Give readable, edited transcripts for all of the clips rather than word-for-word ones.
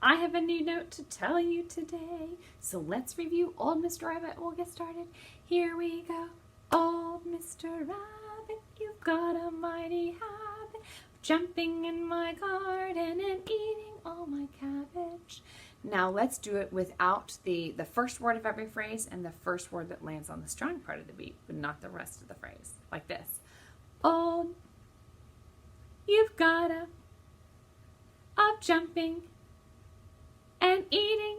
I have a new note to tell you today. So let's review Old Mr. Rabbit. We'll get started. Here we go. Old Mr. Rabbit, you've got a mighty habit of jumping in my garden and eating all my cabbage. Now let's do it without the first word of every phrase and the first word that lands on the strong part of the beat, but not the rest of the phrase. Like this. Old, you've got a of jumping and eating.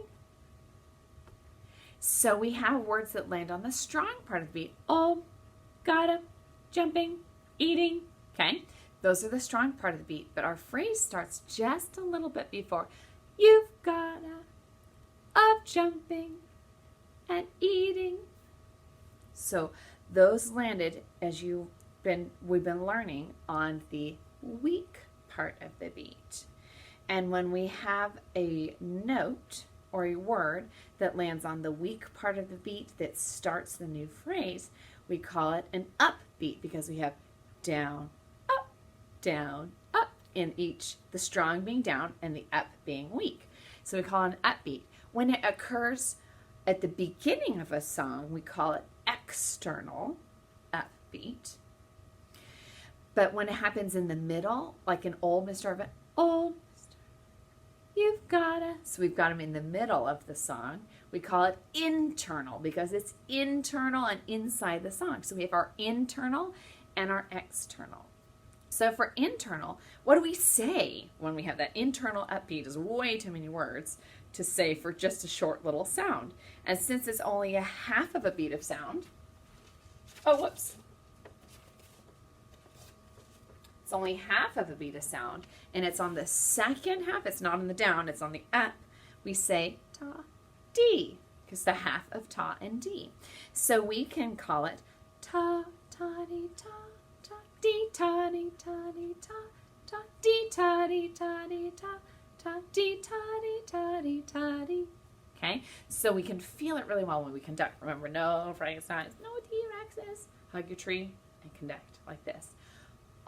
So we have words that land on the strong part of the beat. Old, gotta, jumping, eating. Okay, those are the strong part of the beat, but our phrase starts just a little bit before. You've gotta of jumping and eating. So those landed as we've been learning on the weak part of the beat. And when we have a note or a word that lands on the weak part of the beat that starts the new phrase, we call it an upbeat because we have down, up, in each, the strong being down and the up being weak. So we call it an upbeat. When it occurs at the beginning of a song, we call it external upbeat. But when it happens in the middle, like in Old Mr. Rabbit, old you've gotta, so we've got them in the middle of the song. We call it internal because it's internal and inside the song. So we have our internal and our external. So for internal, what do we say when we have that internal upbeat? Is way too many words to say for just a short little sound. And since it's only a half of a beat of sound, it's only half of a beat of sound, and it's on the second half. It's not on the down, it's on the up. We say ta, D, because the half of ta and D. So we can call it ta, ta-dee, ta, ta, dee, ta-dee, ta-dee, ta, ta, dee, ta-dee, ta-dee, ta, ta, dee, ta-dee, ta-dee, ta-dee. Okay, so we can feel it really well when we conduct. Remember, no Frankenstein, no T-Rexes. Hug your tree and conduct like this.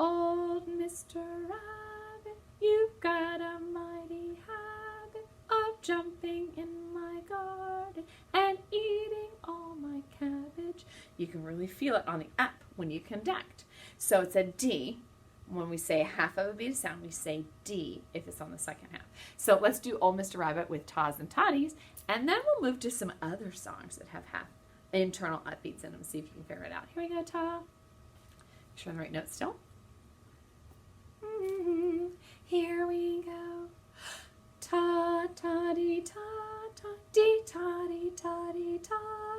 Old Mr. Rabbit, you've got a mighty habit of jumping in my garden and eating all my cabbage. You can really feel it on the up when you conduct. So it's a D. When we say half of a beat of sound, we say D if it's on the second half. So let's do Old Mr. Rabbit with tas and toddies, and then we'll move to some other songs that have half internal upbeats in them. See if you can figure it out. Here we go, ta. Make sure the right note still. Here we go. Ta ta dee ta ta dee ta dee ta dee ta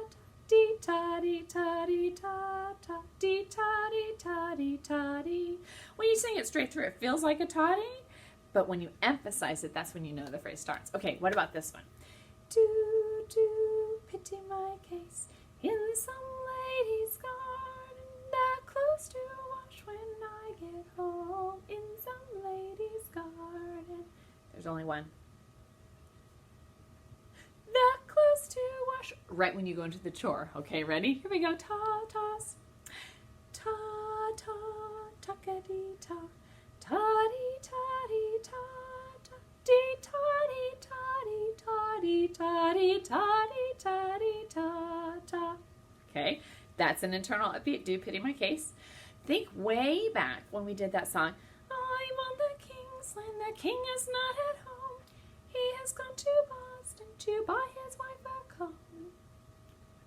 ta dee ta dee ta dee ta ta dee ta dee ta dee ta dee. When you sing it straight through, it feels like a toddy, but when you emphasize it, that's when you know the phrase starts. Okay, what about this one? Do pity my case in some lady's garden, the clothes to wash when I get home in some lady's garden. There's only one. The clothes to wash right when you go into the chore. Okay, ready? Here we go. Ta toss. Ta ta tacka dee ta. Ta dee ta dee ta ta dee ta dee ta dee ta dee ta dee ta dee ta dee ta ta. Okay, that's an internal upbeat. Do pity my case. Think way back when we did that song. I'm on the King's land, the king is not at home. He has gone to Boston to buy his wife a comb.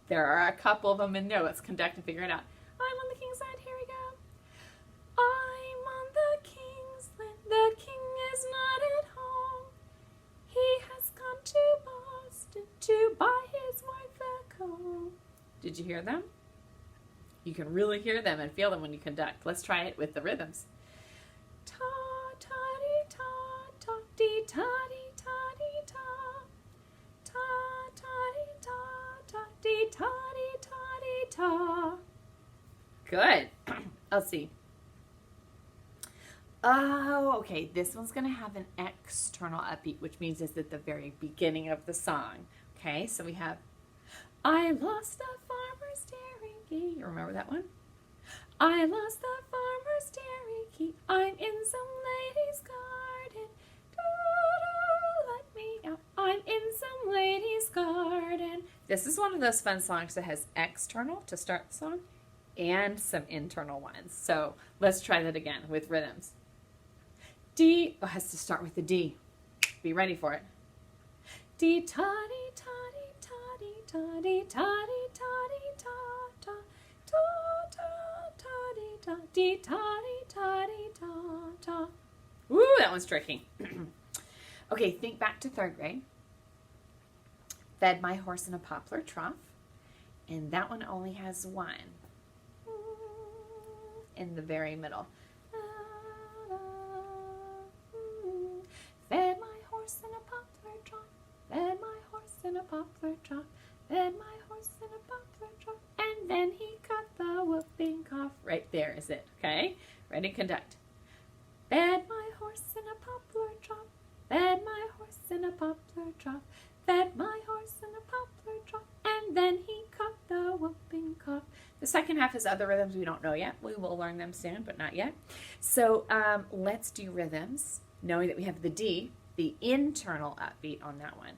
There are a couple of them in there. Let's conduct and figure it out. I'm on the King's land, here we go. I'm on the King's land, the king is not at home. He has gone to Boston to buy his wife a comb. Did you hear them? You can really hear them and feel them when you conduct. Let's try it with the rhythms. Ta ta dee ta ta dee ta dee ta dee ta. Ta ta dee ta ta dee ta dee ta dee ta. Good. Let's see. Oh, okay. This one's going to have an external upbeat, which means it's at the very beginning of the song. Okay, so we have I lost the farmer's dairy key. You remember that one? I lost the farmer's dairy key. I'm in some lady's garden. Let me This is one of those fun songs that has external to start the song and some internal ones. So let's try that again with rhythms. D, oh, has to start with the D. Be ready for it. D, ta, dee, ta, dee, ta, dee, ta, dee, ta, dee, ta, dee, ta, ta, ta, ta, ta, dee, ta, dee, ta, dee, ta, dee, ta, ta. Ooh, that one's tricky. Okay, think back to 3rd grade. Fed my horse in a poplar trough. And that one only has 1 in the very middle. Fed my horse in a poplar trough. Fed my horse in a poplar trough. Fed my horse in a poplar trough. And then he cut the whooping cough. Right there is it. Okay? Ready? Conduct. Fed my horse in a poplar trough. Fed my horse in a poplar trough. Fed my horse in a poplar trough. And then he cut the whooping cough. The second half is other rhythms we don't know yet. We will learn them soon, but not yet. So let's do rhythms, knowing that we have the D, the internal upbeat on that one.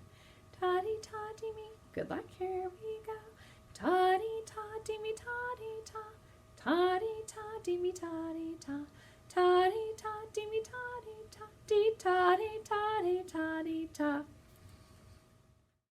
Ta-dee, ta-dee, me. Good luck. Here we go. Ta-dee, ta-dee, me, ta-dee, ta. Ta-dee, ta-dee, me, ta-dee, ta. Ta-dee, ta-dee, me, ta-dee, ta. Dee, ta-dee, ta-dee, ta-dee, ta.